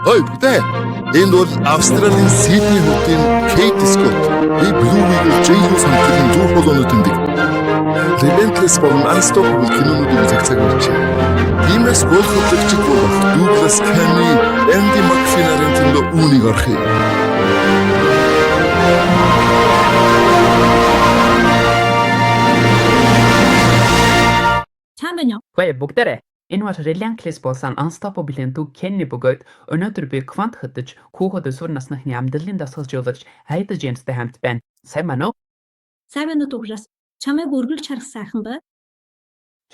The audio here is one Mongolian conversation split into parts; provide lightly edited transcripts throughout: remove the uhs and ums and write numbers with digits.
Ой бүтээ. Энд бол Австралийн Сидней хотын Кейт Скотт, би Blue Eagle J-ийн хамтлагийн зүүр холбооны тэмдэг. Relentless болон Unstoppable кинонуудыг зохицож байна. Тиймээс гол хөтлөгчд болох Douglas Canny, Andy McPhee-ийн төлөө үүнийг орхив. Чамбанё. Гүй бүгдээрээ энэ бол Relentless болсон Unstoppable-ийн дүү Kenny бөгөөд өнөөдөр би квант хөтөж хүүхэд өсвөр насныхны амьдралын дасгалжуулагч Aida James-тэй хамт байна. Сайн байна уу? Сайн байна уу дуграас? Чамайг үргэлж харах сайхан бай.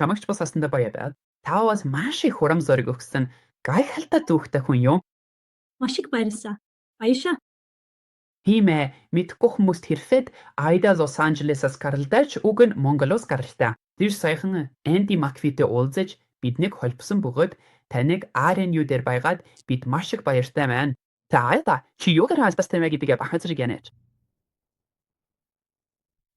Чамагч бас асандаа баяа байд. Та бас маш их хурам зориг өгсөн гайхалтай түүхтэй хүн юм. Маш их баярлалаа. Баяшаа. Химээ мэдхгүй хүмүүст хэрфээд Aida Los Angeles-аас гаралдаач уг нь Монголоос гаралтай. Тэр саяхан Andy McPhee-тэй уулзаж биднийг холбосон бөгөөд таныг RNU дээр байгаад бид маш их баяртай байна. За Aida чи юугаар албастай мэ гэдгээ бахан зэрэг янаач.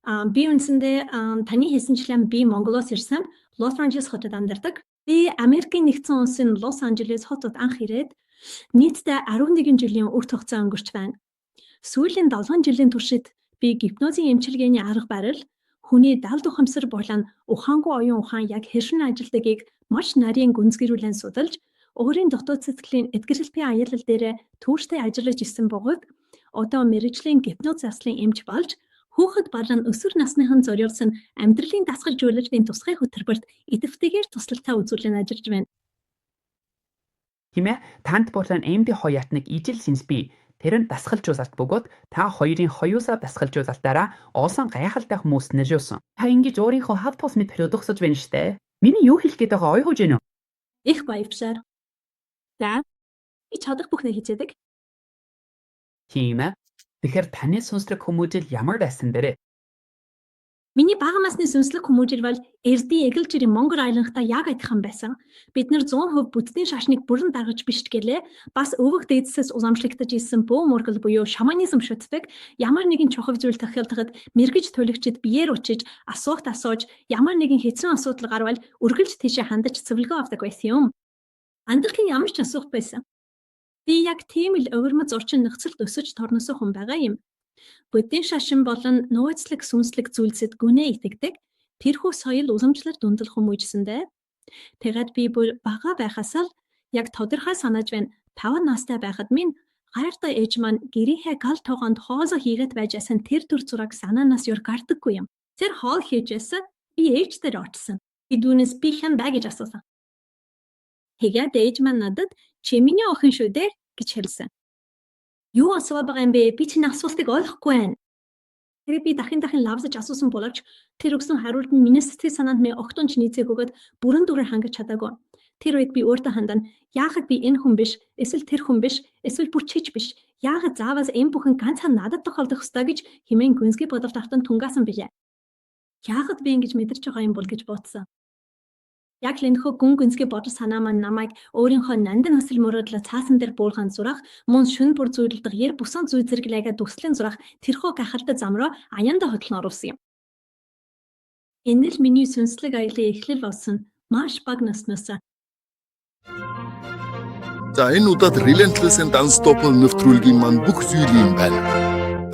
Би үндсэндээ таны хэлсэнчлэн би Монголоос ирсэн Лос Анжелес хотод амьдардаг. Би Америкийн нэгдсэн улсын Лос Анжелес хотод анх ирээд нийтдээ 11 жилийн үр хугацаа өнгөрч байна. Сүүлийн 7 жилийн туршид би гипнозын эмчилгээний арга барил, хүний далд ухамсар болон ухаангүй оюун ухаан яг хэрхэн ажилдгийг маш нарийн гүнзгийрүүлэн судалж, өөрийн дотоод сэтгэлийн эдгэрэлтийн аялал дээр түүштэй ажиллаж исэн бөгөөд одоо мэргэжлийн гипноз заслын эмч болж хүүхэд болон өсвөр насныхан зориулсан амьдралын дасгалжуулагчдын тусгай хөтөлбөрт идэвхтэйгээр тусалцаа үзүүлэн ажиллаж байна. Химээ танд болон MD хоёртныг ижил синсби тэр нь дасгалжуулалт бөгөөд та хоёрын хоёусаа дасгалжуулалтаараа оосон гайхалтай хүмүүс нэржүүлсэн. Та ингэж өөрийнхөө хав тус мэд хөдөлгөсөж байна штэ. Миний юу хэлэх гээд байгаа ойгоож гэнэ үү? Их баярлалаа. За. Би чадах бүхнээ хийжээдэг. Химээ тэгэхээр таны сүнслэг хүмүүжил ямар байсан бэрэ? Миний бага насны сүнслэг хүмүүжил бол Эрдийн Эглжирийн Монгол айланхтай яг адилхан байсан. Бид нар 100% бүддийн шашныг бүрэн даргаж биш гэлээ. Бас өвөг дээдсээс уламжлагдаж исэн бөө мургал буюу шаманизм шүтдэг. Ямар нэгэн чухал зүйл тохиолдоход мэргэж төлөгчд биеэр учиж асуух асууж ямар нэгэн хэцүү асуудал гарвал үргэлж тийшээ хандаж цэвэрлэгөө авдаг байсан юм. Амьдрахын ямар ч асуух байсан. Би яг тийм л өвөрмөц урчин нөхцөлд өсөж торносон хүн байгаа юм. Буддийн шашин болон нууцлаг сүнслэг зүйлсэд гүнээ итгэдэг. Тэрхүү соёл уламжлалт дундал хүмүүжсэндээ. Тэгээд би бүр бага байхаас л яг тодорхой санааж байна. 5 настай байхад минь гайртай ээж маань гэрийнхээ гал тоогонд хоолоо хийгээд байжсэн тэр төр зураг санаанаас юр гардаггүй юм. Тэр хоол хийжсэн би ээжтэй очсон. Би дүүнээс би хэн бай гэж асуусан. Тэгээд ээж маань надад чи миний охин шүү дээ гэж хэлсэн. Юу асууж байгаа юм бэ? Би чиний асуултыг ойлгохгүй байна. Тэр би дахин лавсаж асуусан боловч тэр өгсөн хариулт нь миний сэтгэл санаанд минь огтонч нийцээг өгöd бүрэн дүрээр хангаж чадаагүй. Тэр үед би өөртөө хандан яахад би энэ хүн биш, эсвэл тэр хүн биш, эсвэл бүр чиж биш. Яахад заавал энэ бүхэн ганцхан надад тохиолдох ёстой гэж хэмээн гүнзгий бодолд автан тунгаасан билээ. Яахад би ингэж мэдэрч байгаа юм бол гэж бодсон. Яг л энэхүү гүнзгий бодол санаа маань намайг өөрийнхөө нандин өсөл мөрөөдлө цаасан дээр буурхан зурах, мөн шүн бүр зүйлдэг яр бусан зүй зэрэглээгээ дүслийн зурах тэрхүү гахалтай зам руу аяндаа хөдлөн оруулсан юм. Энэ л миний сүнслэг аялын эхлэл болсон маш бага наснаас. За энэ удаад Relentless and Unstoppable нэвтрүүлгийн маань бүх зүйл юм байна.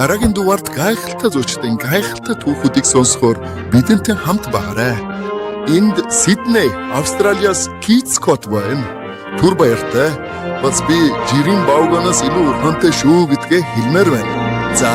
Дараагийн дугаард гайхалтай зочдын гайхалтай түүхүүдийг сонсохоор бидэнтэй хамт байгаарай. Энд Сидней, Австралиас Кейт Скотт байна. Түр баяртай. Бас би жирийн бавганаас илүү урхантай шүү гэдгээ хэлмээр байна. За